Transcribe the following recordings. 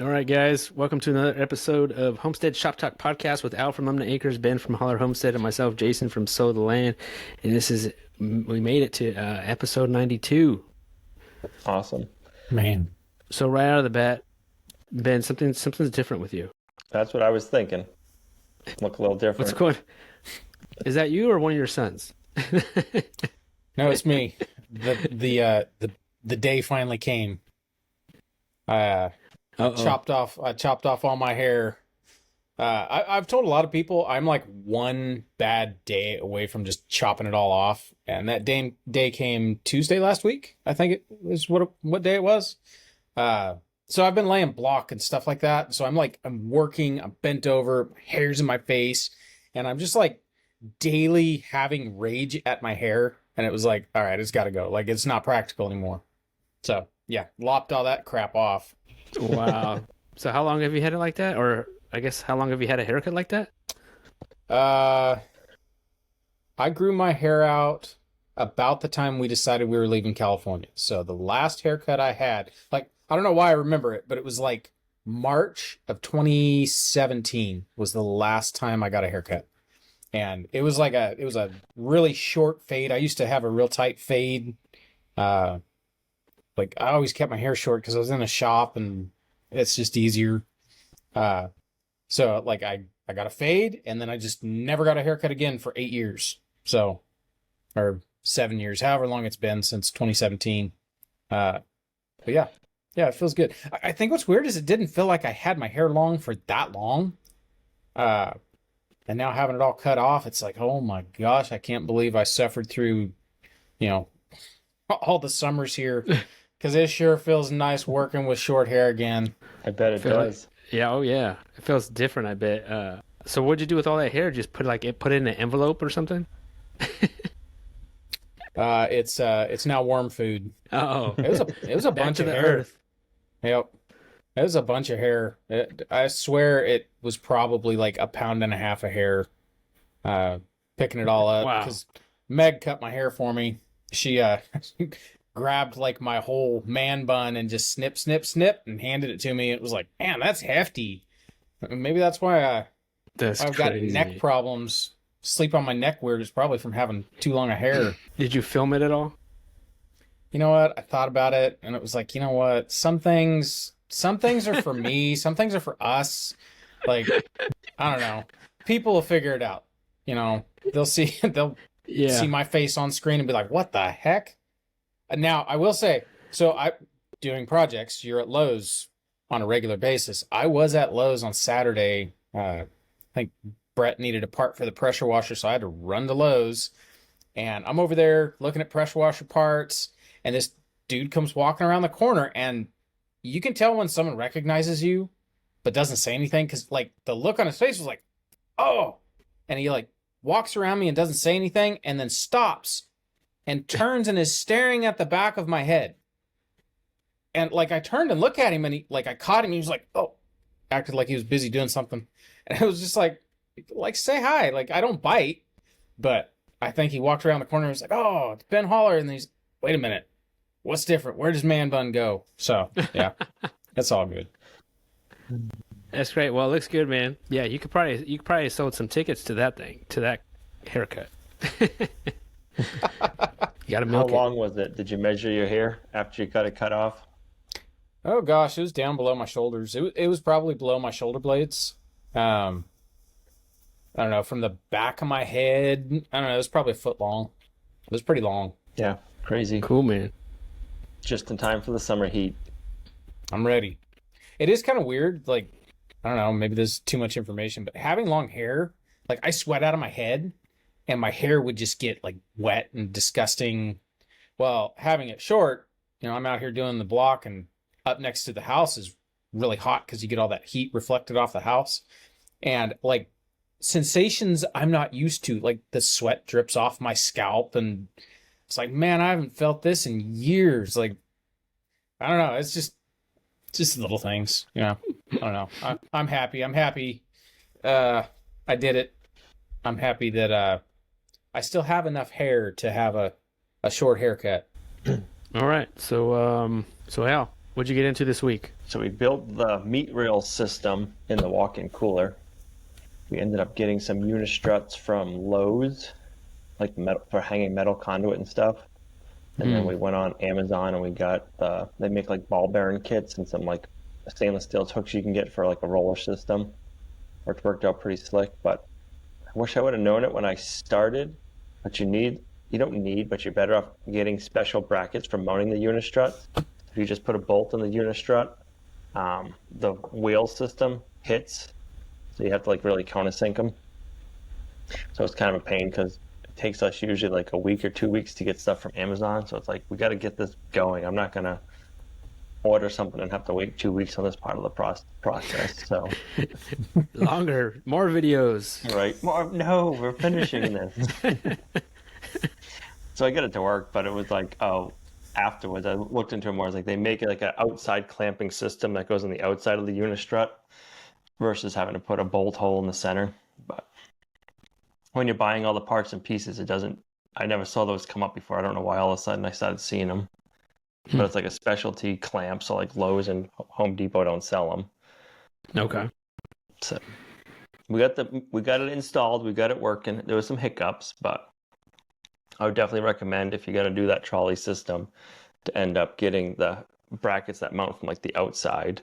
All right, guys, welcome to another episode of Homestead Shop Talk podcast with Al from Lemon Acres, Ben from Holler Homestead, and myself, Jason from Sow the Land. And we made it to episode 92. Awesome. Man, So right out of the bat, Ben, something's different with you. That's what I was thinking. Look a little What's different. going? Is that you or one of your sons? no, it's me. The day finally came. I chopped off all my hair. I've told a lot of people I'm like one bad day away from just chopping it all off, and that day came Tuesday last week. I think it was what day it was. So I've been laying block and stuff like that. So I'm working, I'm bent over, hair's in my face, and I'm just like daily having rage at my hair. And it was like, all right, it's got to go. Like, it's not practical anymore. So yeah, lopped all that crap off. Wow. So how long have you had it like that? Or I guess how long have you had a haircut like that? I grew my hair out about the time we decided we were leaving California. So the last haircut I had, like, I don't know why I remember it, but it was like March of 2017 was the last time I got a haircut. And it was a really short fade. I used to have a real tight fade. Like I always kept my hair short because I was in a shop and it's just easier. So like I got a fade and then I just never got a haircut again for 8 years. So, or 7 years, however long it's been since 2017. But yeah, it feels good. I think what's weird is it didn't feel like I had my hair long for that long. And now having it all cut off, it's like, oh my gosh, I can't believe I suffered through, all the summers here. Because it sure feels nice working with short hair again. I bet it does. Yeah, oh yeah. It feels different, I bet. So what'd you do with all that hair? Just put it in an envelope or something? It's now worm food. Oh. It was a Back bunch to of the hair. earth. Yep. It was a bunch of hair. I swear it was probably like 1.5 pounds of hair. Picking it all up. Wow. Because Meg cut my hair for me. She grabbed like my whole man bun and just snip, snip, snip and handed it to me. It was like, man, that's hefty. Maybe that's why I've got crazy. neck problems. Sleep on my neck weird. It's probably from having too long a hair. Did you film it at all? You know what? I thought about it and it was like, you know what? Some things are for me. Some things are for us. Like, I don't know. People will figure it out. They'll see my face on screen and be like, what the heck? And now I will say, so I doing projects, you're at Lowe's on a regular basis. I was at Lowe's on Saturday. I think Brett needed a part for the pressure washer, so I had to run to Lowe's. And I'm over there looking at pressure washer parts, and this dude comes walking around the corner, and you can tell when someone recognizes you, but doesn't say anything, because like the look on his face was like, oh, and he like walks around me and doesn't say anything, and then stops and turns and is staring at the back of my head. And like I turned and looked at him, and I caught him, and he was like, oh, acted like he was busy doing something. And it was just like say hi. Like I don't bite, but I think he walked around the corner and was like, oh, it's Ben Holler. And he's, wait a minute, what's different? Where does man bun go? So yeah, that's all good. That's great. Well, it looks good, man. Yeah, you could probably have sold some tickets to that haircut. You got to How milk it. long was it? Did you measure your hair after you got it cut off? Oh gosh, it was down below my shoulders. It was probably below my shoulder blades. I don't know, from the back of my head. I don't know. It was probably a foot long. It was pretty long. Yeah, crazy. Cool, man. Just in time for the summer heat. I'm ready. It is kind of weird. Like, I don't know, maybe there's too much information, but having long hair, like I sweat out of my head and my hair would just get like wet and disgusting. Well, having it short, I'm out here doing the block and up next to the house is really hot because you get all that heat reflected off the house. And like sensations I'm not used to, like the sweat drips off my scalp and it's like, man, I haven't felt this in years. Like, I don't know. It's just little things, I don't know. I'm happy. I did it. I'm happy that I still have enough hair to have a short haircut. All right. So Al, What'd you get into this week? So we built the meat reel system in the walk-in cooler. We ended up getting some unistruts from Lowe's, like metal for hanging metal conduit and stuff. And then we went on Amazon and we got they make like ball bearing kits and some like stainless steel hooks you can get for like a roller system, which worked out pretty slick. But I wish I would have known it when I started. But you don't need, but you're better off getting special brackets for mounting the unistrut. If you just put a bolt in the unistrut, the wheel system hits, so you have to like really countersink them. So it's kind of a pain because it takes us usually like a week or 2 weeks to get stuff from Amazon. So it's like we got to get this going. I'm not gonna order something and have to wait 2 weeks on this part of the process. So Longer, more videos. right, no, we're finishing this. So I got it to work, but it was like, oh, afterwards I looked into it more. I was like, they make it like an outside clamping system that goes on the outside of the unistrut versus having to put a bolt hole in the center. But when you're buying all the parts and pieces, it doesn't. I never saw those come up before. I don't know why all of a sudden I started seeing them. But it's like a specialty clamp, so like Lowe's and Home Depot don't sell them. Okay. So we got it installed, we got it working. There was some hiccups, but I would definitely recommend if you're gonna do that trolley system to end up getting the brackets that mount from like the outside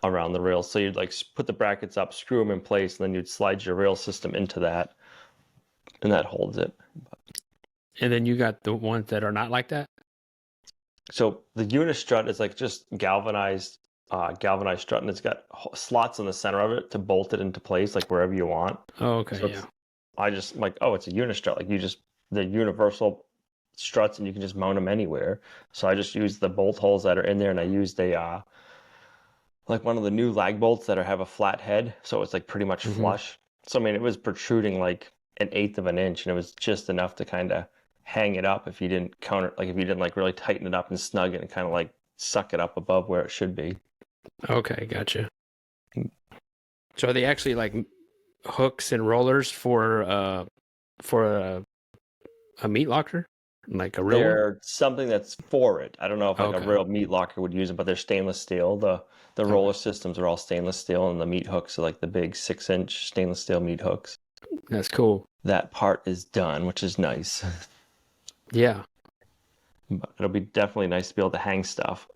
around the rails. So you'd like put the brackets up, screw them in place, and then you'd slide your rail system into that, and that holds it. And then you got the ones that are not like that? So the unistrut is like just galvanized strut, and it's got slots in the center of it to bolt it into place, like wherever you want. Oh, okay, So yeah. I just like, oh, it's a unistrut. Like the universal struts, and you can just mount them anywhere. So I just used the bolt holes that are in there, and I used a like one of the new lag bolts that have a flat head, so it's like pretty much flush. So I mean, it was protruding like 1/8 of an inch, and it was just enough to kind of hang it up if you didn't like really tighten it up and snug it and kind of like suck it up above where it should be. Okay, gotcha. So are they actually like hooks and rollers for a meat locker? Like a real one? They're something that's for it. I don't know if like Okay. a real meat locker would use it, but they're stainless steel. The roller systems are all stainless steel, and the meat hooks are like the big 6-inch stainless steel meat hooks. That's cool. That part is done, which is nice. Yeah. But it'll be definitely nice to be able to hang stuff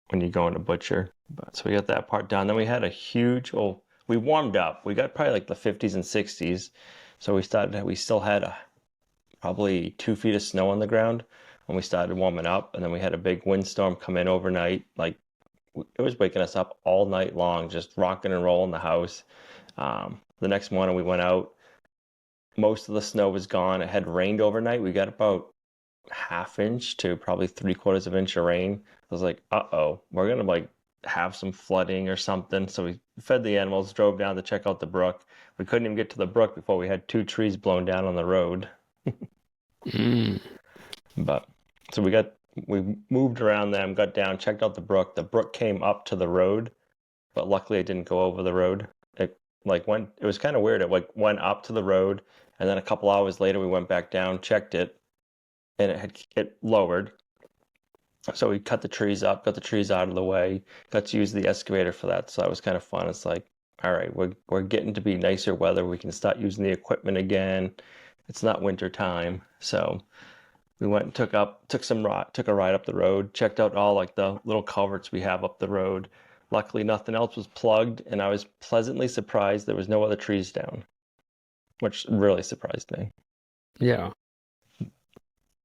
when you go into butcher. But so we got that part done. Then we had a huge, we warmed up. We got probably like the 50s and 60s. So we still had probably 2 feet of snow on the ground when we started warming up. And then we had a big windstorm come in overnight. Like it was waking us up all night long, just rocking and rolling the house. The next morning we went out. Most of the snow was gone. It had rained overnight. We got about 1/2 inch to probably 3/4 of an inch of rain. I was like, uh-oh, we're gonna like have some flooding or something. So we fed the animals, drove down to check out the brook. We couldn't even get to the brook before we had 2 trees blown down on the road. But so we moved around them, got down, checked out the brook. The brook came up to the road, but luckily it didn't go over the road. It was kind of weird. It like went up to the road, and then a couple hours later we went back down, checked it, and it lowered. So we cut the trees up, got the trees out of the way, got to use the excavator for that. So that was kind of fun. It's like, all right, we're getting to be nicer weather. We can start using the equipment again. It's not winter time. So we went and took a ride up the road, checked out all like the little culverts we have up the road. Luckily, nothing else was plugged, and I was pleasantly surprised there was no other trees down, which really surprised me. Yeah.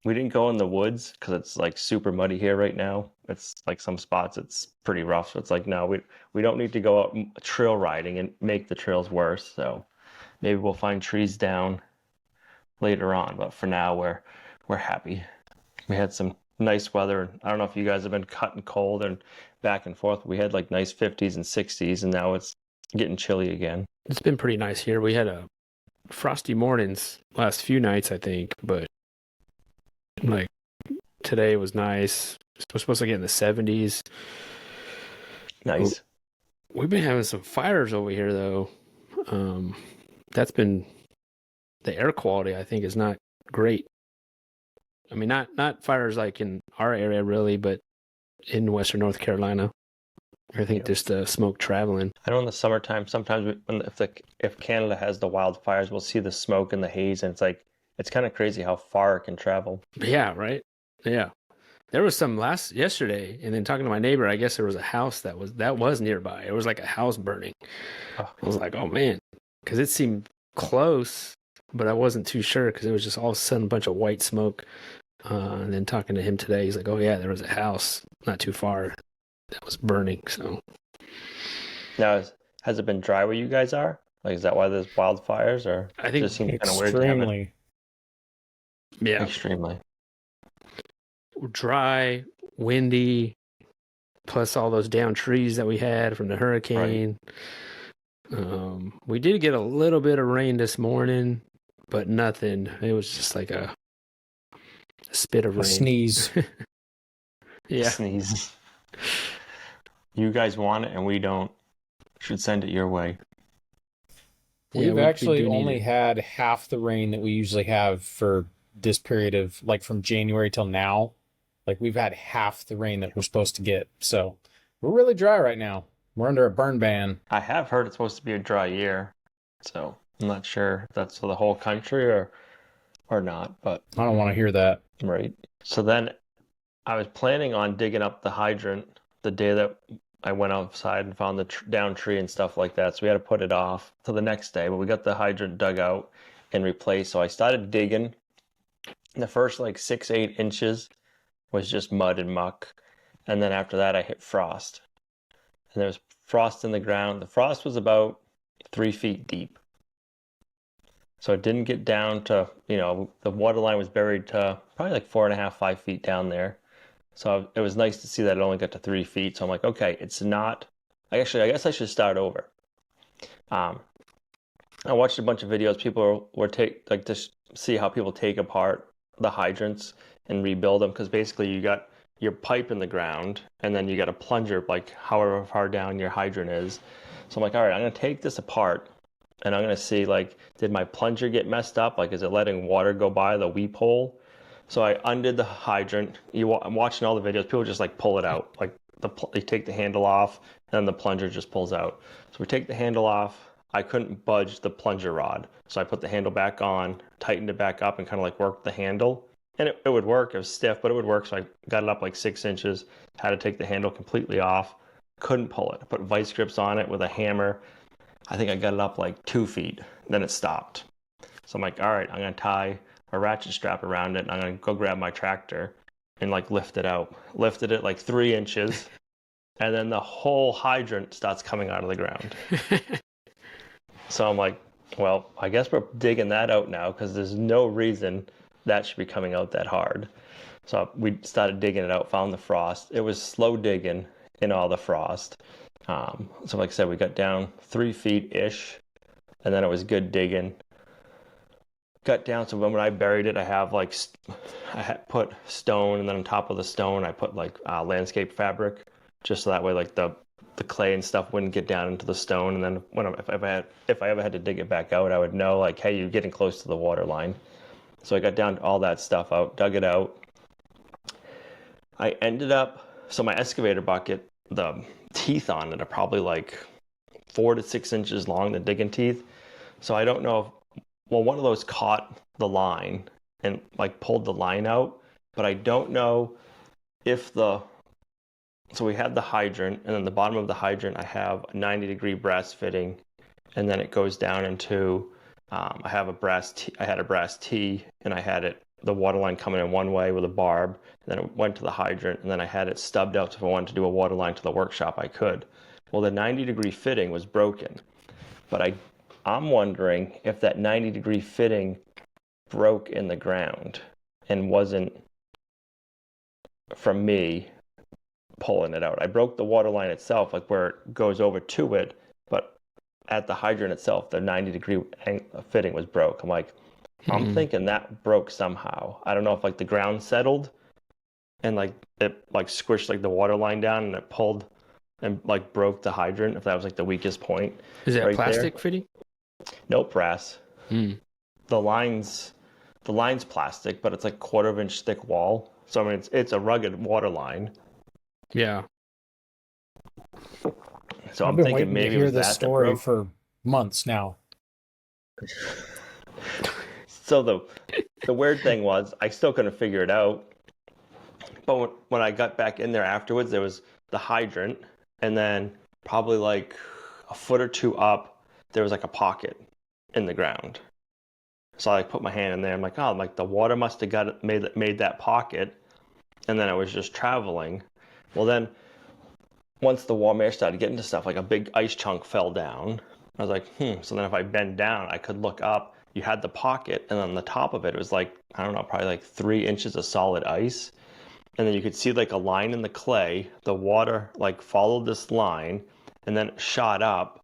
We didn't go in the woods because it's like super muddy here right now. It's like some spots it's pretty rough. So it's like, no, we don't need to go out trail riding and make the trails worse. So maybe we'll find trees down later on. But for now, we're happy. We had some nice weather. I don't know if you guys have been cutting cold and back and forth. We had like nice 50s and 60s, and now it's getting chilly again. It's been pretty nice here. We had a frosty mornings last few nights, I think, but like today was nice. We're supposed to get in the 70s. Nice. We've been having some fires over here though. That's been the air quality, I think, is not great. I mean, not fires like in our area really, but in Western North Carolina. I think there's the smoke traveling. I know in the summertime, sometimes if Canada has the wildfires, we'll see the smoke and the haze, and it's kind of crazy how far it can travel. Yeah, right. Yeah, there was some yesterday, and then talking to my neighbor, I guess there was a house that was nearby. It was like a house burning. Oh. I was like, oh man, because it seemed close, but I wasn't too sure because it was just all of a sudden a bunch of white smoke. And then talking to him today, he's like, oh yeah, there was a house not too far that was burning. So Now, has it been dry where you guys are? Like, is that why there's wildfires, or I think it just seems kind of weird to have it? Extremely. yeah, Extremely. dry, windy, plus all those down trees that we had from the hurricane. We did get a little bit of rain this morning, but nothing. It was just like a spit of A rain. sneeze. Yeah. Sneeze. You guys want it and we don't. Should send it your way. Yeah, We've we actually do need only it. had half the rain that we usually have for this period of, like, from January till now. Like, we've had half the rain that we're supposed to get. So we're really dry right now. We're under a burn ban. I have heard it's supposed to be a dry year, so I'm not sure if that's for the whole country or not, but I don't want to hear that. right. So then I was planning on digging up the hydrant the day that I went outside and found the down tree and stuff like that. So we had to put it off till the next day, but we got the hydrant dug out and replaced. So I started digging. The first like 6-8 inches was just mud and muck. And then after that, I hit frost. And there was frost in the ground. The frost was about 3 feet deep. So it didn't get down to, the water line was buried to probably like 4.5, 5 feet down there. So it was nice to see that it only got to 3 feet. So I'm like, okay, it's not. Actually, I guess I should start over. I watched a bunch of videos. People were to see how people take apart the hydrants and rebuild them, because basically you got your pipe in the ground and then you got a plunger like however far down your hydrant is. So I'm like, all right, I'm gonna take this apart and I'm gonna see, like, did my plunger get messed up? Like, is it letting water go by the weep hole? So I undid the hydrant. I'm watching all the videos. People just like pull it out. Like they take the handle off, and then the plunger just pulls out. So we take the handle off. I couldn't budge the plunger rod, so I put the handle back on, tightened it back up, and kind of like worked the handle. And it would work. It was stiff, but it would work. So I got it up like 6 inches. Had to take the handle completely off. Couldn't pull it. I put vice grips on it with a hammer. I think I got it up like 2 feet. Then it stopped. So I'm like, all right, I'm gonna tie a ratchet strap around it, and I'm gonna go grab my tractor and like lift it out. Lifted it like 3 inches, and then the whole hydrant starts coming out of the ground. So I'm like, well, I guess we're digging that out now, because there's no reason that should be coming out that hard. So we started digging it out, found the frost. It was slow digging in all the frost. So like I said, we got down 3 feet-ish, and then it was good digging. Got down, so when I buried it, I had put stone, and then on top of the stone, I put like landscape fabric, just so that way like the clay and stuff wouldn't get down into the stone. And then if I ever had to dig it back out, I would know like, hey, you're getting close to the water line. So I got down all that stuff out, dug it out. I ended up, so my excavator bucket, the teeth on it are probably like 4 to 6 inches long, the digging teeth. So I don't know if, well, one of those caught the line and like pulled the line out, but I don't know if so we had the hydrant, and then the bottom of the hydrant, I have a 90-degree brass fitting, and then it goes down into, I had a brass T, and I had the water line coming in one way with a barb, and then it went to the hydrant, and then I had it stubbed out, so if I wanted to do a water line to the workshop, I could. Well, the 90-degree fitting was broken, but I'm wondering if that 90-degree fitting broke in the ground and wasn't from me pulling it out. I broke the water line itself, like where it goes over to it, but at the hydrant itself, the 90-degree fitting was broke. I'm like, I'm thinking that broke somehow. I don't know if like the ground settled and like it like squished like the water line down and it pulled and like broke the hydrant, if that was like the weakest point. Is that right plastic there. fitting? Nope, brass. The line's plastic, but it's like 1/4 inch thick wall. So I mean, it's a rugged water line. Yeah. So I've I'm been thinking waiting to maybe it hear was this that story broke. for months now. So the weird thing was I still couldn't figure it out. But when I got back in there afterwards, there was the hydrant, and then probably like a foot or two up, there was like a pocket in the ground. So I put my hand in there. I'm like, oh, like the water must have made that pocket, and then I was just traveling. Well, then once the warm air started getting to stuff, like a big ice chunk fell down. I was like, So then if I bend down, I could look up. You had the pocket, and on the top of it, it was like, I don't know, probably like 3 inches of solid ice. And then you could see like a line in the clay. The water like followed this line, and then it shot up.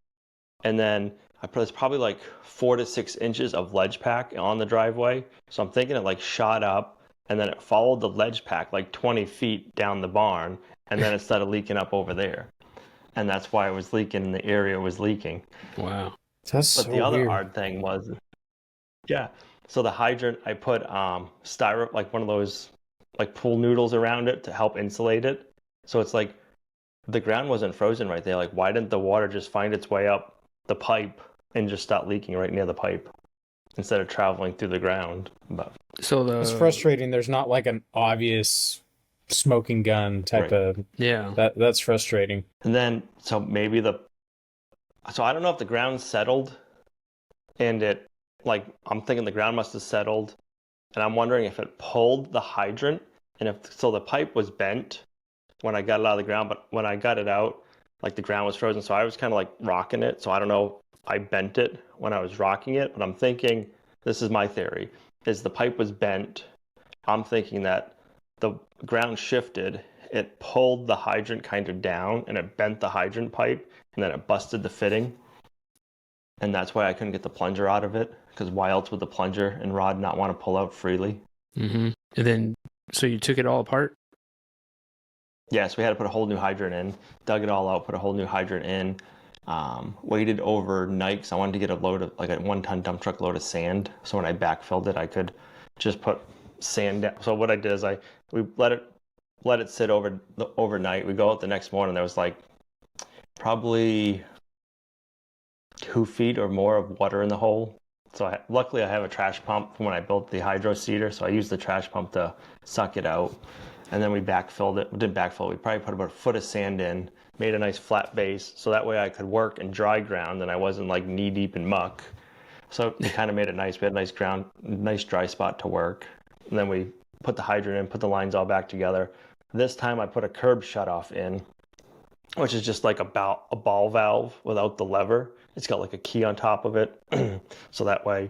And then there's probably like 4 to 6 inches of ledge pack on the driveway. So I'm thinking it like shot up, and then it followed the ledge pack like 20 feet down the barn, and then it started leaking up over there. And that's why it was leaking in the area it was leaking. Wow. That's But so the other weird. odd thing was, yeah. So the hydrant, I put styro, like one of those like pool noodles around it to help insulate it. So it's like the ground wasn't frozen right there. Like, why didn't the water just find its way up the pipe and just start leaking right near the pipe instead of traveling through the ground? But So It's frustrating. There's not like an obvious smoking gun type of yeah. that's frustrating. and then so maybe so I don't know if the ground settled and it like I'm thinking the ground must have settled, and I'm wondering if it pulled the hydrant, and if so the pipe was bent when I got it out of the ground, but when I got it out, like the ground was frozen, so I was kind of like rocking it. So I don't know if I bent it when I was rocking it, but I'm thinking, this is my theory, is the pipe was bent. I'm thinking that the ground shifted, it pulled the hydrant kind of down, and it bent the hydrant pipe, and then it busted the fitting. And that's why I couldn't get the plunger out of it, because why else would the plunger and rod not want to pull out freely? Mm-hmm. And then, so you took it all apart? Yeah, so we had to put a whole new hydrant in, dug it all out, put a whole new hydrant in, waited overnight because I wanted to get a load of, like a 1-ton dump truck load of sand. So when I backfilled it, I could just put sand down. So what I did is we let it sit overnight. We go out the next morning, there was like probably 2 feet or more of water in the hole. So luckily I have a trash pump from when I built the hydro seeder, so I used the trash pump to suck it out. And then we backfilled it. We didn't backfill. We probably put about a foot of sand in, made a nice flat base, so that way I could work in dry ground and I wasn't like knee deep in muck. So it kind of made it nice. We had a nice ground, nice dry spot to work. And then we put the hydrant in, put the lines all back together. This time I put a curb shutoff in, which is just like a ball valve without the lever. It's got like a key on top of it. So that way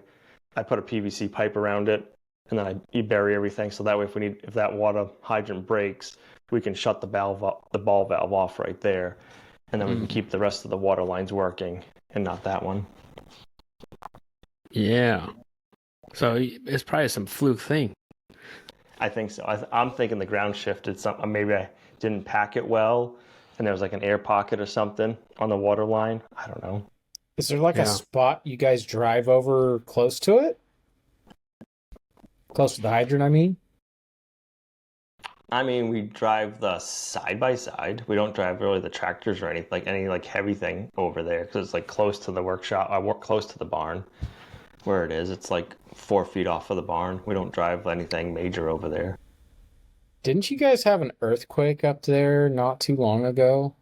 I put a PVC pipe around it, and then you bury everything. So that way if that water hydrant breaks, we can shut the ball valve off right there. And then we can keep the rest of the water lines working and not that one. Yeah. So it's probably some fluke thing. I think so. I'm thinking the ground shifted something. Maybe I didn't pack it well, and there was like an air pocket or something on the water line. I don't know. Is there like Yeah. a spot you guys drive over close to it? Close to the hydrant, I mean? I mean, we drive the side by side. We don't drive really the tractors or any like heavy thing over there because it's like close to the workshop. I work close to the barn where it is. It's like 4 feet off of the barn. We don't drive anything major over there. Didn't you guys have an earthquake up there not too long ago?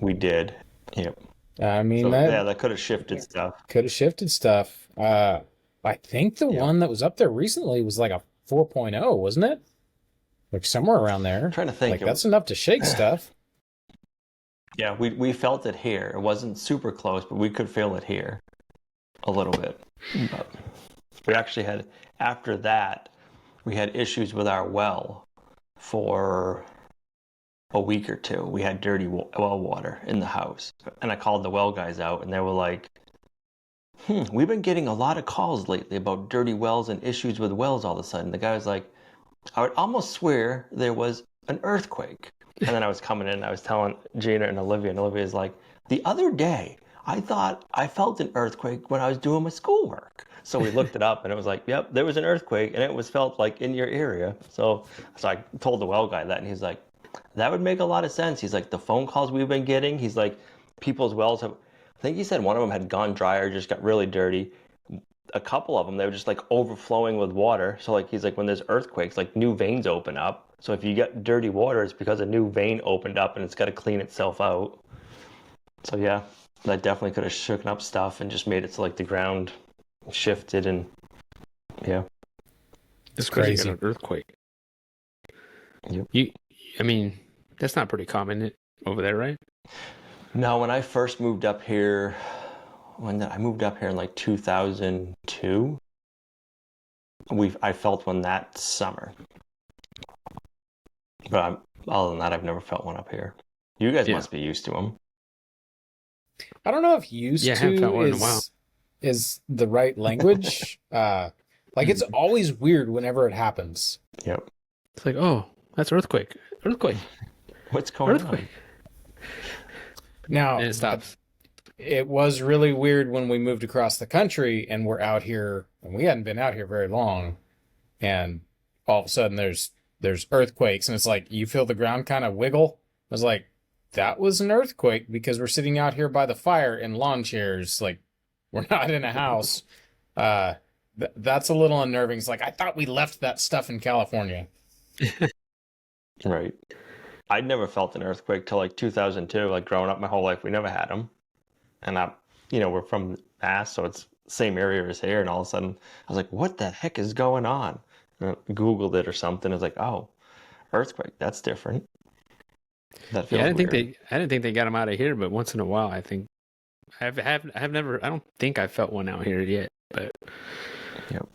We did. Yep. I mean, So that yeah, that could have shifted stuff. could have shifted stuff. I think the one that was up there recently was like a 4.0, wasn't it? Like somewhere around there. I'm trying to think. Like that's enough to shake stuff. Yeah, we felt it here. It wasn't super close, but we could feel it here a little bit. But we actually had, after that, we had issues with our well for a week or two. We had dirty well water in the house. And I called the well guys out, and they were like, we've been getting a lot of calls lately about dirty wells and issues with wells all of a sudden. The guy was like, I would almost swear there was an earthquake. And then I was coming in and I was telling Gina and Olivia's like, the other day, I thought I felt an earthquake when I was doing my schoolwork. So we looked it up and it was like, yep, there was an earthquake and it was felt like in your area. So I told the well guy that and he's like, that would make a lot of sense. He's like, the phone calls we've been getting, he's like, people's wells have, I think he said one of them had gone dry or just got really dirty. A couple of them, they were just like overflowing with water. So like, he's like, when there's earthquakes, like new veins open up. So if you get dirty water, it's because a new vein opened up and it's got to clean itself out. So yeah, that definitely could have shooken up stuff and just made it so like the ground shifted and yeah. It's crazy. An earthquake. Yep. I mean, that's not pretty common over there, right? No, when I first moved up here, I moved up here in like 2002, I felt one that summer. But other than that, I've never felt one up here. You guys must be used to them. I don't know if used to is the right language. Like it's always weird whenever it happens. Yep. It's like, oh, that's earthquake. Earthquake. What's going on? Now, and it stops. It was really weird when we moved across the country and we're out here, and we hadn't been out here very long, and all of a sudden there's earthquakes, and it's like you feel the ground kind of wiggle. I was like, that was an earthquake because we're sitting out here by the fire in lawn chairs, like we're not in a house. That's a little unnerving. It's like, I thought we left that stuff in California. Right. I'd never felt an earthquake till like 2002. Like growing up my whole life, we never had them. And we're from Mass, so it's the same area as here. And all of a sudden, I was like, what the heck is going on? And I Googled it or something. I was like, oh, earthquake. That's different. That feels weird. I didn't think they got them out of here, but once in a while, I think I don't think I felt one out here yet. But yep.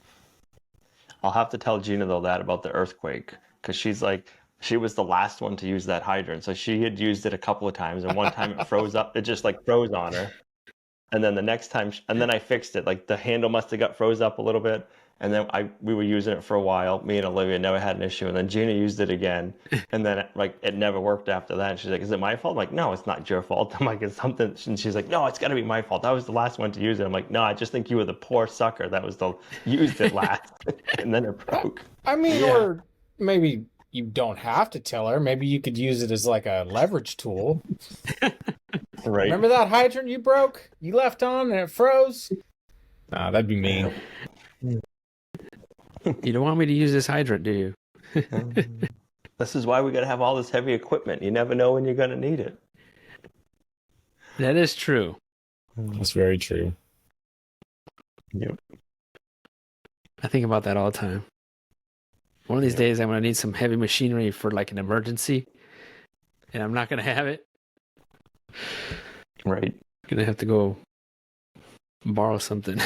I'll have to tell Gina though that about the earthquake, because she was the last one to use that hydrant. So she had used it a couple of times, and one time it froze up. It just like froze on her. And then the next time, and then I fixed it. Like the handle must have got froze up a little bit. And then we were using it for a while. Me and Olivia never had an issue. And then Gina used it again. And then it never worked after that. And she's like, is it my fault? I'm like, no, it's not your fault. I'm like, it's something. And she's like, no, it's got to be my fault. I was the last one to use it. I'm like, no, I just think you were the poor sucker that used it last. And then it broke. I mean, or maybe you don't have to tell her. Maybe you could use it as like a leverage tool. Right. Remember that hydrant you broke? You left on and it froze? Nah, that'd be mean. You don't want me to use this hydrant, do you? This is why we got to have all this heavy equipment. You never know when you're going to need it. That is true. That's very true. Yep. I think about that all the time. One of these days, I'm going to need some heavy machinery for like an emergency, and I'm not going to have it. Right. Going to have to go borrow something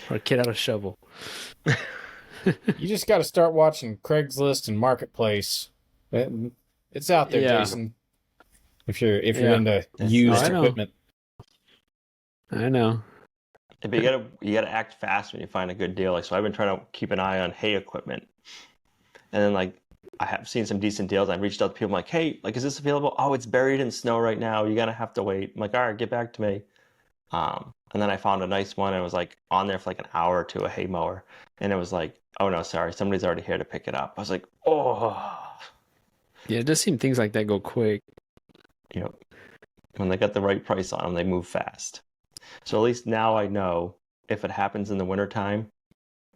or get out a shovel. You just got to start watching Craigslist and Marketplace. It's out there, Jason. If you're into used equipment. I know. But you gotta act fast when you find a good deal. Like, so I've been trying to keep an eye on hay equipment, and then like I have seen some decent deals. I've reached out to people like, hey, like, is this available? Oh, it's buried in snow right now. You're gonna have to wait. I'm like, all right, get back to me. And then I found a nice one. And it was like on there for like an hour or two, a hay mower, and it was like, oh no, sorry, somebody's already here to pick it up. I was like, oh. Yeah, it does seem things like that go quick. Yep. When they got the right price on them, they move fast. So at least now I know if it happens in the wintertime,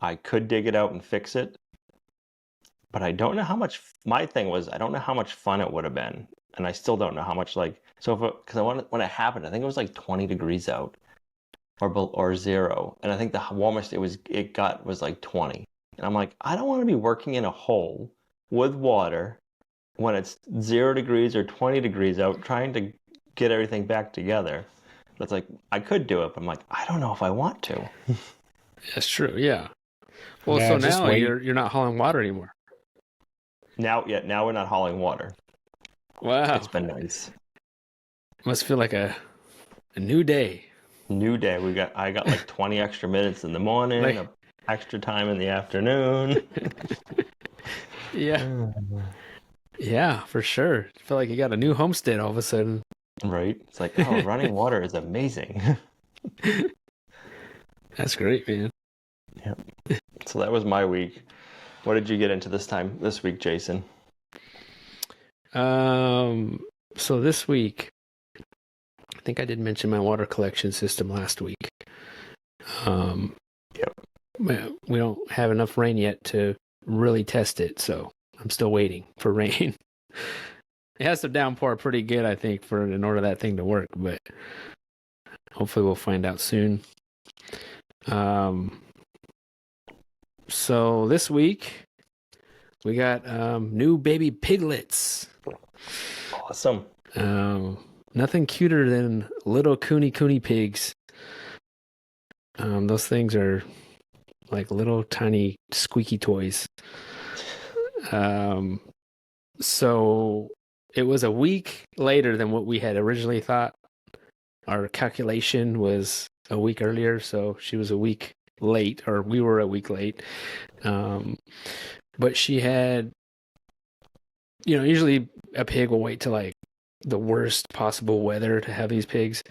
I could dig it out and fix it. But I don't know how much, my thing was, I don't know how much fun it would have been. And I still don't know how much, like, so because when it happened, I think it was like 20 degrees out or 0. And I think the warmest it got was like 20. And I'm like, I don't want to be working in a hole with water when it's 0 degrees or 20 degrees out trying to get everything back together. It's like, I could do it, but I'm like, I don't know if I want to. That's true, yeah. Well, so now you're not hauling water anymore. Now we're not hauling water. Wow. It's been nice. Must feel like a new day. New day. I got like 20 extra minutes in the morning, extra time in the afternoon. Yeah. Yeah, for sure. I feel like you got a new homestead all of a sudden. Right? It's like, oh, running water is amazing. That's great, man. Yep. So that was my week. What did you get into this week, Jason? So this week, I think I did mention my water collection system last week. Yep. We don't have enough rain yet to really test it, so I'm still waiting for rain. It has to downpour pretty good, I think, in order that thing to work, but hopefully we'll find out soon. So this week we got new baby piglets. Awesome. Nothing cuter than little cooney pigs. Those things are like little tiny squeaky toys. So it was a week later than what we had originally thought. Our calculation was a week earlier, so she was a week late, or we were a week late. But she had, usually a pig will wait till like the worst possible weather to have these pigs.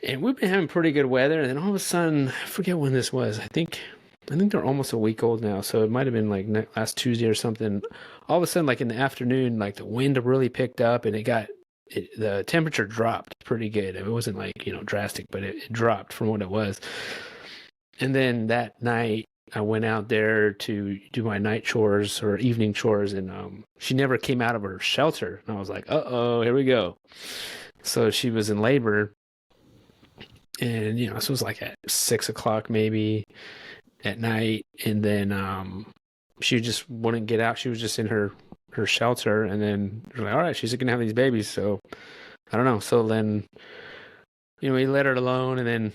And we've been having pretty good weather, and then all of a sudden, I forget when this was. I think they're almost a week old now, so it might have been like last Tuesday or something. All of a sudden, like in the afternoon, like the wind really picked up, and the temperature dropped pretty good. It wasn't like, drastic, but it dropped from what it was. And then that night, I went out there to do my night chores or evening chores, and she never came out of her shelter. And I was like, uh-oh, here we go. So she was in labor. And, this was like at 6 o'clock maybe at night. And then she just wouldn't get out. She was just in her shelter. And then we're like, all right, she's going to have these babies. So I don't know. So then, we let her alone. And then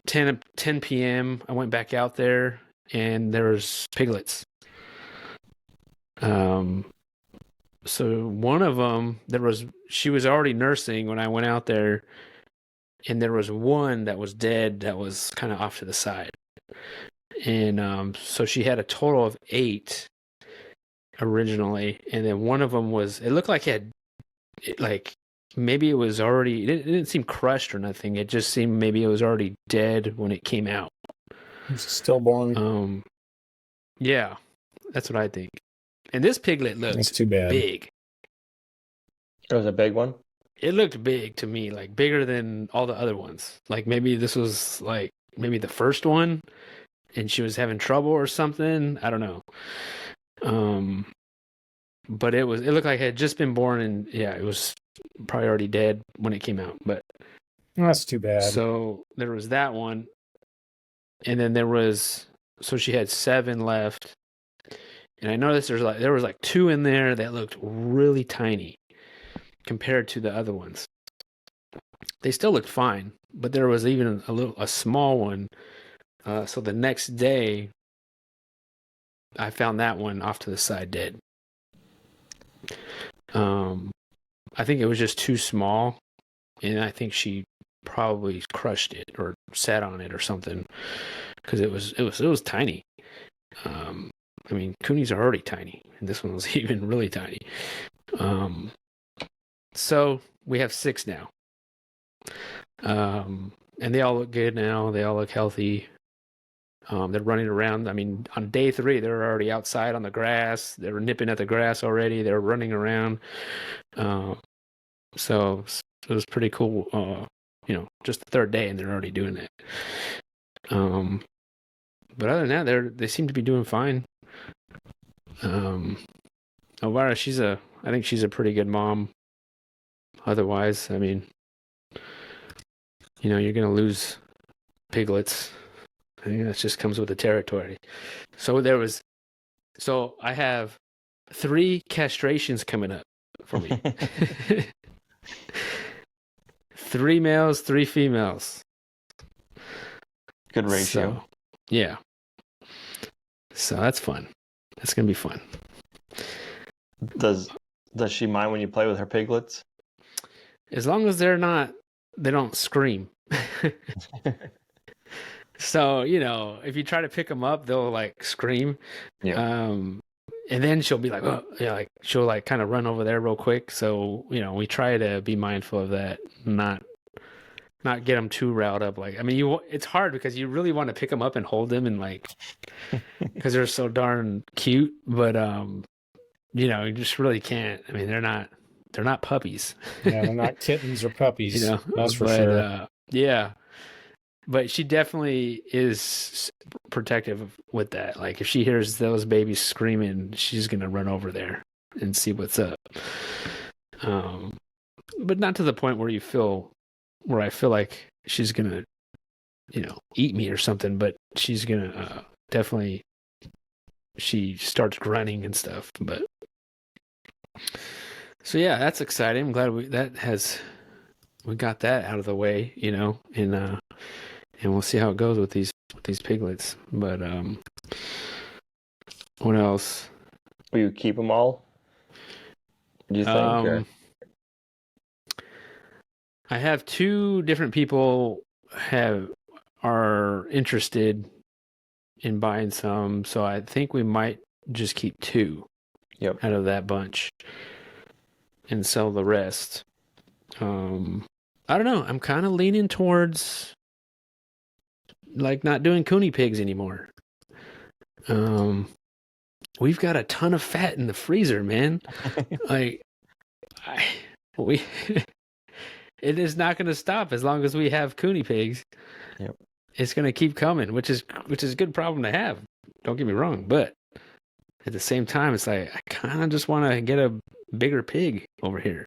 10 p.m., I went back out there and there was piglets. So one of them, she was already nursing when I went out there. And there was one that was dead that was kind of off to the side. And so she had a total of 8 originally. And then one of them it looked like maybe it was already, it didn't seem crushed or nothing. It just seemed maybe it was already dead when it came out. It's stillborn. Yeah, that's what I think. And this piglet looked That's too bad. Big. It was a big one? It looked big to me, like bigger than all the other ones. Like maybe this was like maybe the first one and she was having trouble or something. I don't know. But it looked like it had just been born, and yeah, it was probably already dead when it came out. But That's too bad. so there was that one. And then so she had 7 left. And I noticed there was 2 in there that looked really tiny compared to the other ones. They still looked fine, but there was even a small one. So the next day, I found that one off to the side dead. I think it was just too small, and I think she probably crushed it or sat on it or something, because it was tiny. I mean, coonies are already tiny, and this one was even really tiny. So we have 6 now. And they all look good now. They all look healthy. They're running around. I mean, on day 3, they were already outside on the grass. They were nipping at the grass already. They were running around. So it was pretty cool. Just the 3rd day, and they're already doing that. But other than that, they seem to be doing fine. Elvira, I think she's a pretty good mom. Otherwise, I mean, you're going to lose piglets. I think that just comes with the territory. So I have 3 castrations coming up for me. 3 males, 3 females. Good ratio. So, yeah. So that's fun. That's going to be fun. Does she mind when you play with her piglets? As long as they don't scream. So, if you try to pick them up, they'll like scream. Yeah. And then she'll be like, oh, yeah, like she'll like kind of run over there real quick. So, we try to be mindful of that, not get them too riled up. Like, I mean, it's hard because you really want to pick them up and hold them and like, because they're so darn cute. But you just really can't. I mean, they're not puppies. Yeah, they're not kittens or puppies. That's for but, sure. Yeah. But she definitely is protective with that. Like if she hears those babies screaming, she's gonna run over there and see what's up. But not to the point where I feel like she's gonna, eat me or something. But she's gonna definitely. She starts grunting and stuff. But so yeah, that's exciting. I'm glad we got that out of the way, and we'll see how it goes with these piglets. But what else? Will you keep them all? Do you think? I have 2 different people are interested in buying some, so I think we might just keep 2 Yep. out of that bunch and sell the rest. I don't know. I'm kind of leaning towards like not doing Cooney pigs anymore. We've got a ton of fat in the freezer, man. Like it is not going to stop as long as we have Cooney pigs. Yep. It's going to keep coming, which is a good problem to have. Don't get me wrong, but at the same time, it's like I kind of just want to get a bigger pig over here.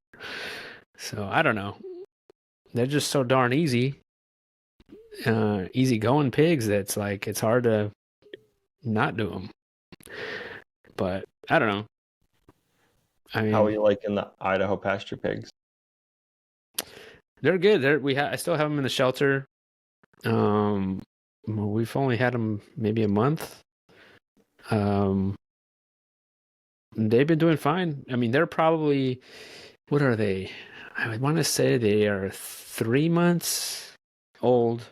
So I don't know. They're just so darn easy going pigs that's like it's hard to not do them. But I don't know. I mean, how are you liking the Idaho pasture pigs? They're good. I still have them in the shelter. We've only had them maybe a month. They've been doing fine. I mean, they're probably, what are they? I want to say they are 3 months old,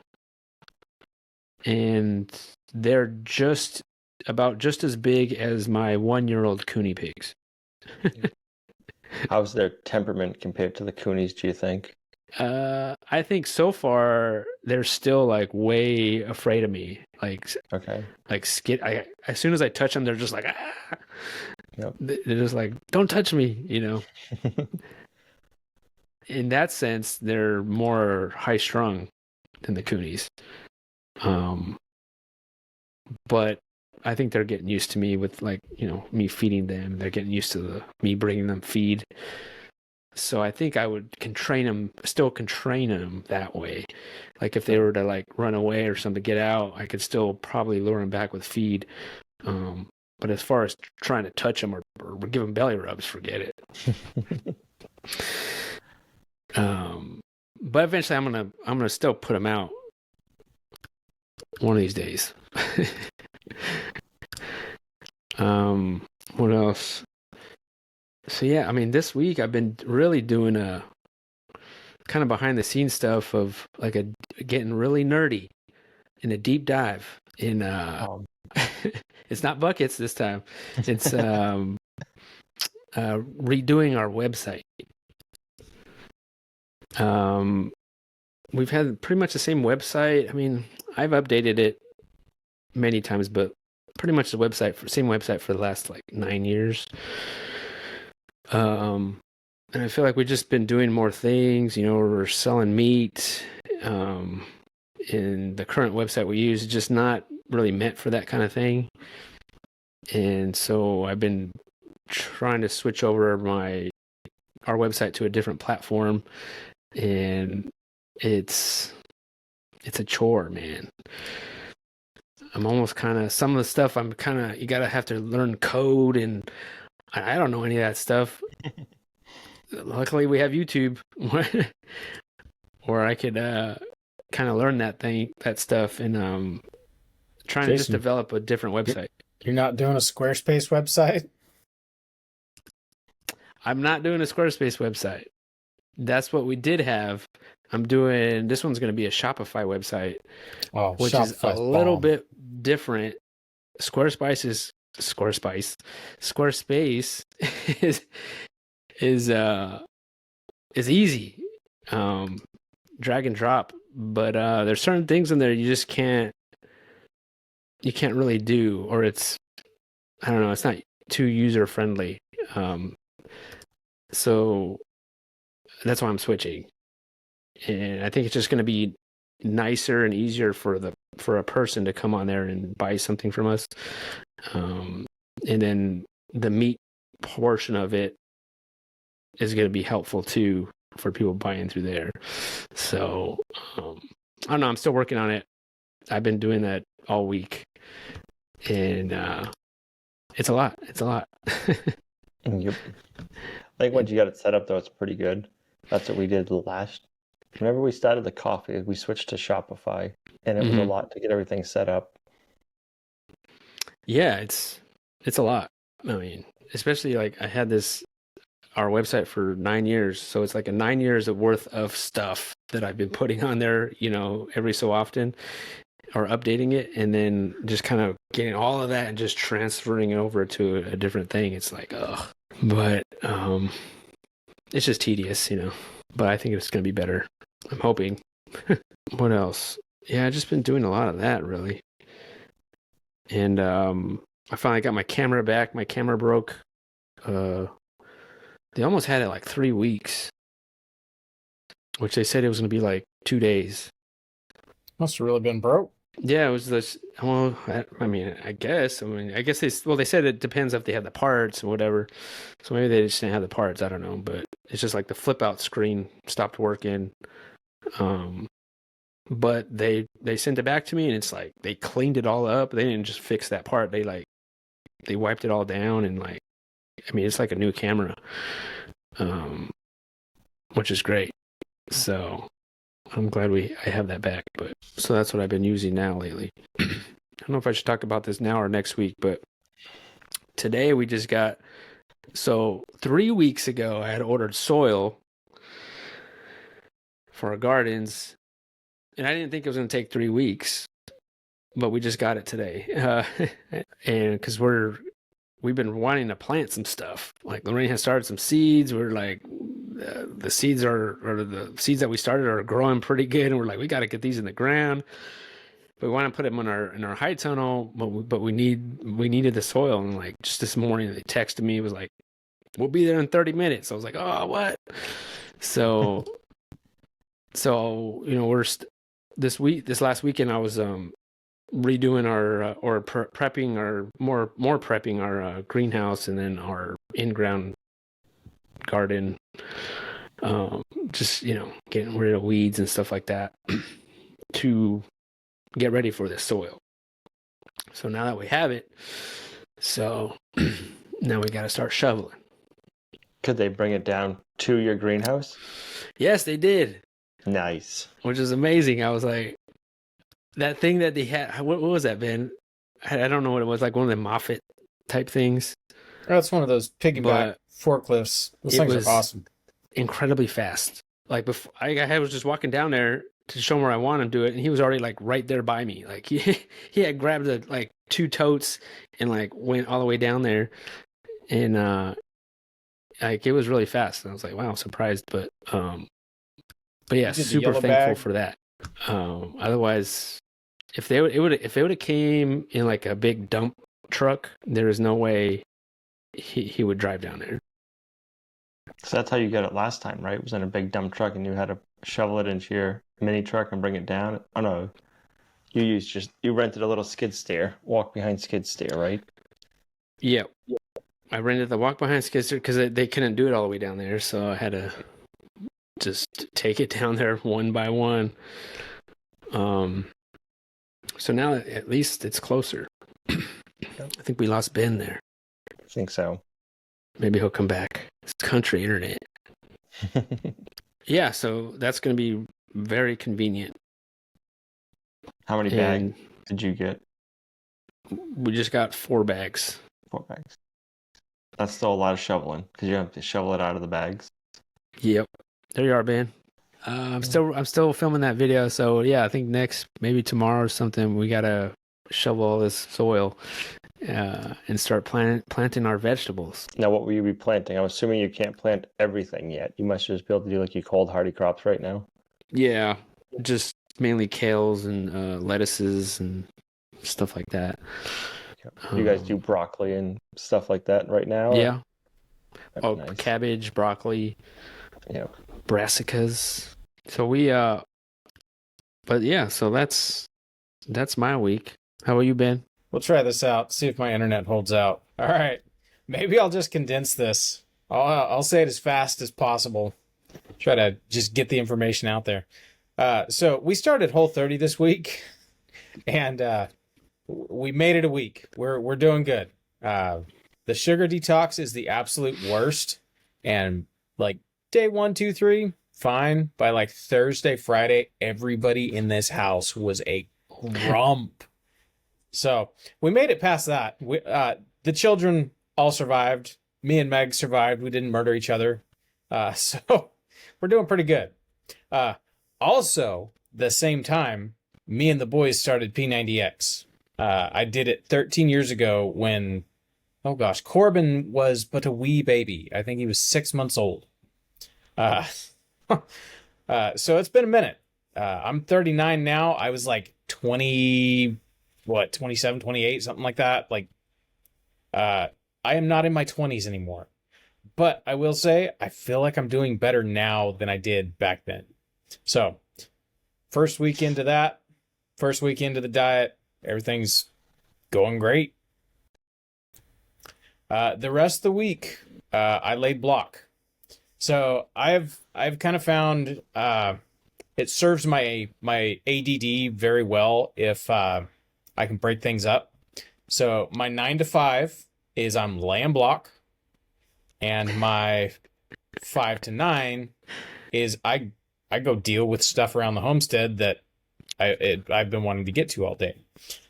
and they're just as big as my 1-year-old Cooney pigs. How's their temperament compared to the Coonies, do you think? I think so far they're still like way afraid of me. Like, okay. Like as soon as I touch them, they're just like, ah. Yep. They're just like, don't touch me, In that sense, they're more high strung than the Coonies. But I think they're getting used to me with like, me feeding them. They're getting used to me bringing them feed. So I think I can train them that way. Like if they were to like run away or something, get out, I could still probably lure them back with feed. But as far as trying to touch them or give them belly rubs, forget it. But eventually I'm gonna still put them out one of these days. What else? So yeah, I mean, this week I've been really doing a kind of behind the scenes stuff of like getting really nerdy in a deep dive in it's not buckets this time. It's redoing our website. We've had pretty much the same website. I mean, I've updated it many times, but pretty much the same website for the last like 9 years. And I feel like we've just been doing more things. We're selling meat. And the current website we use is just not really meant for that kind of thing. And so I've been trying to switch over our website to a different platform, and it's a chore, man. I'm almost some of the stuff you gotta have to learn code, and I don't know any of that stuff. Luckily we have YouTube where I could kind of learn that stuff, and trying to just develop a different website. You're not doing a Squarespace website? I'm not doing a Squarespace website. That's what we did have. This one's going to be a Shopify website, which is a little bit different. Squarespace is easy, drag and drop, but there's certain things in there you just can't really do, or I don't know, it's not too user friendly. So that's why I'm switching. And I think it's just going to be nicer and easier for a person to come on there and buy something from us. And then the meat portion of it is going to be helpful too for people buying through there. So I don't know. I'm still working on it. I've been doing that all week, and it's a lot. It's a lot. Yep. I think once you got it set up, though, it's pretty good. That's what we did last. Whenever we started the coffee, we switched to Shopify, and it was a lot to get everything set up. Yeah, it's a lot. I mean, especially like I had our website for 9 years, so it's like a 9 years of worth of stuff that I've been putting on there, every so often, or updating it, and then just kind of getting all of that and just transferring it over to a different thing. It's like, ugh. But it's just tedious, But I think it's going to be better. I'm hoping. What else? Yeah, I've just been doing a lot of that, really. And I finally got my camera back. My camera broke. They almost had it like 3 weeks, which they said it was going to be like 2 days. Must have really been broke. Yeah, it was this. Well, I guess they said it depends if they had the parts or whatever. So maybe they just didn't have the parts. I don't know, but it's just like the flip out screen stopped working. But they sent it back to me, and it's like they cleaned it all up. They didn't just fix that part. They wiped it all down, and it's like a new camera, which is great. So I'm glad I have that back. But so that's what I've been using now lately. I don't know if I should talk about this now or next week, but today we just got. So 3 weeks ago, I had ordered soil for our gardens, and I didn't think it was going to take 3 weeks, but we just got it today. And because we've been wanting to plant some stuff. Like Lorraine has started some seeds. We're like, the seeds the seeds that we started are growing pretty good, and we're like, we got to get these in the ground. But we want to put them in our high tunnel, but we needed the soil. And like just this morning, they texted me. It was like, we'll be there in 30 minutes. I was like, oh, what? So we're this last weekend I was redoing prepping our greenhouse, and then our in-ground garden, just getting rid of weeds and stuff like that to get ready for this soil. So now that we have it, now we got to start shoveling. Could they bring it down to your greenhouse? Yes, they did. Nice. Which is amazing. I was like, that thing that they had, what was that, Ben? I don't know what it was, like one of the Moffett type things. That's one of those piggyback forklifts. Those things are awesome. Incredibly fast. Like before, I was just walking down there to show him where I want him to do it, and he was already like right there by me. Like he had grabbed like 2 totes and like went all the way down there, and like it was really fast. And I was like, wow, I'm surprised, but yeah, super thankful for that. Otherwise, if they would have came in like a big dump truck, there is no way he would drive down there. So that's how you got it last time, right? It was in a big dump truck, and you had to shovel it into your mini truck and bring it down. Oh no, you rented a little skid steer, walk behind skid steer, right? Yeah. I rented the walk behind skid steer because they couldn't do it all the way down there, so I had to just take it down there one by one. So now at least it's closer. I think we lost Ben there. I think so. Maybe he'll come back. It's country internet. Yeah, so that's going to be very convenient. How many bags did you get? We just got 4 bags. 4 bags. That's still a lot of shoveling because you have to shovel it out of the bags. Yep. There you are, Ben. I'm still filming that video, so yeah, I think maybe tomorrow or something, we gotta shovel all this soil and start planting our vegetables. Now, what will you be planting? I'm assuming you can't plant everything yet. You must just be able to do like your cold hardy crops right now. Yeah, just mainly kales and lettuces and stuff like that. You guys do broccoli and stuff like that right now? Yeah. Oh, Nice. cabbage, broccoli, Yep. brassicas. So but yeah, so that's my week. How about you, Ben? We'll try this out, see if my internet holds out. All right. Maybe I'll just condense this. I'll say it as fast as possible. Try to just get the information out there. So we started Whole30 this week, and we made it a week. We're doing good. The sugar detox is the absolute worst, and like day 1, 2, 3, fine. By like Thursday, Friday, everybody in this house was a grump. So we made it past that. The children all survived. Me and Meg survived. We didn't murder each other. So we're doing pretty good. Also, the same time, me and the boys started P90X. I did it 13 years ago when, oh gosh, Corbin was but a wee baby. I think he was 6 months old. So it's been a minute. I'm 39 now. I was like 27, 28, something like that. Like, I am not in my 20s anymore. But I will say, I feel like I'm doing better now than I did back then. So, first week into the diet, everything's going great. The rest of the week, I laid block. So I've kind of found it serves my ADD very well if I can break things up. So my 9 to 5 is I'm laying block, and my 5 to 9 is I go deal with stuff around the homestead that I've been wanting to get to all day.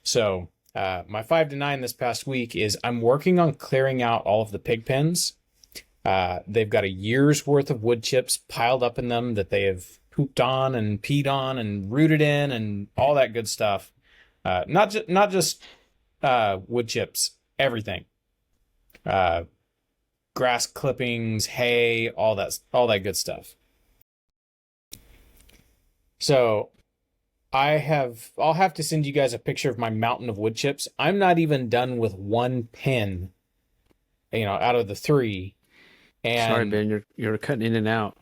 So my 5 to 9 this past week is I'm working on clearing out all of the pig pens. They've got a year's worth of wood chips piled up in them that they have pooped on and peed on and rooted in and all that good stuff. Not just wood chips, everything. Grass clippings, hay, all that good stuff. So I'll have to send you guys a picture of my mountain of wood chips. I'm not even done with one pen, out of the 3. And sorry, Ben, you're cutting in and out.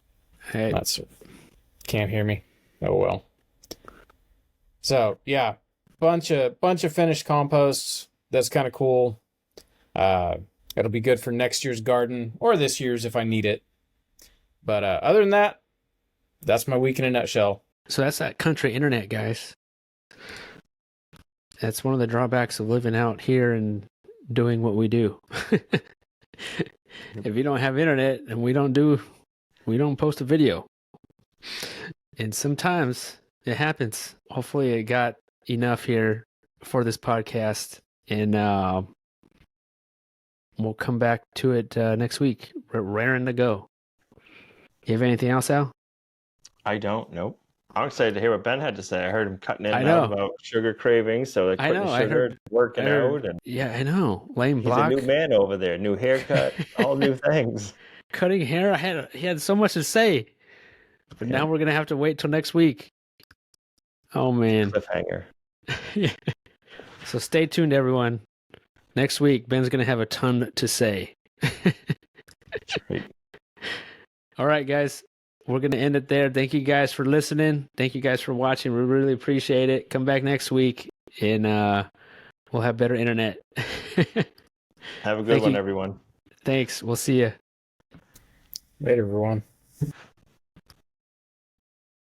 Hey. Can't hear me. Oh well. So yeah, bunch of finished composts. That's kind of cool. It'll be good for next year's garden or this year's if I need it. But other than that, that's my week in a nutshell. So that's that country internet, guys. That's one of the drawbacks of living out here and doing what we do. If you don't have internet and we don't post a video. And sometimes it happens. Hopefully it got enough here for this podcast, and we'll come back to it next week. We're raring to go. You have anything else, Al? I don't. Nope. I'm excited to hear what Ben had to say. I heard him cutting in and I know. out about sugar cravings, so like quitting sugar, working out, and yeah, I know. Lame he's block. a new man over there. New haircut, all new things. Cutting hair. He had so much to say, but now we're gonna have to wait till next week. Oh man. Cliffhanger. Yeah. So stay tuned, everyone. Next week, Ben's gonna have a ton to say. Right. All right, guys. We're going to end it there. Thank you guys for listening. Thank you guys for watching. We really appreciate it. Come back next week, and we'll have better internet. Have a good one, everyone. Thanks. We'll see you. Later, everyone.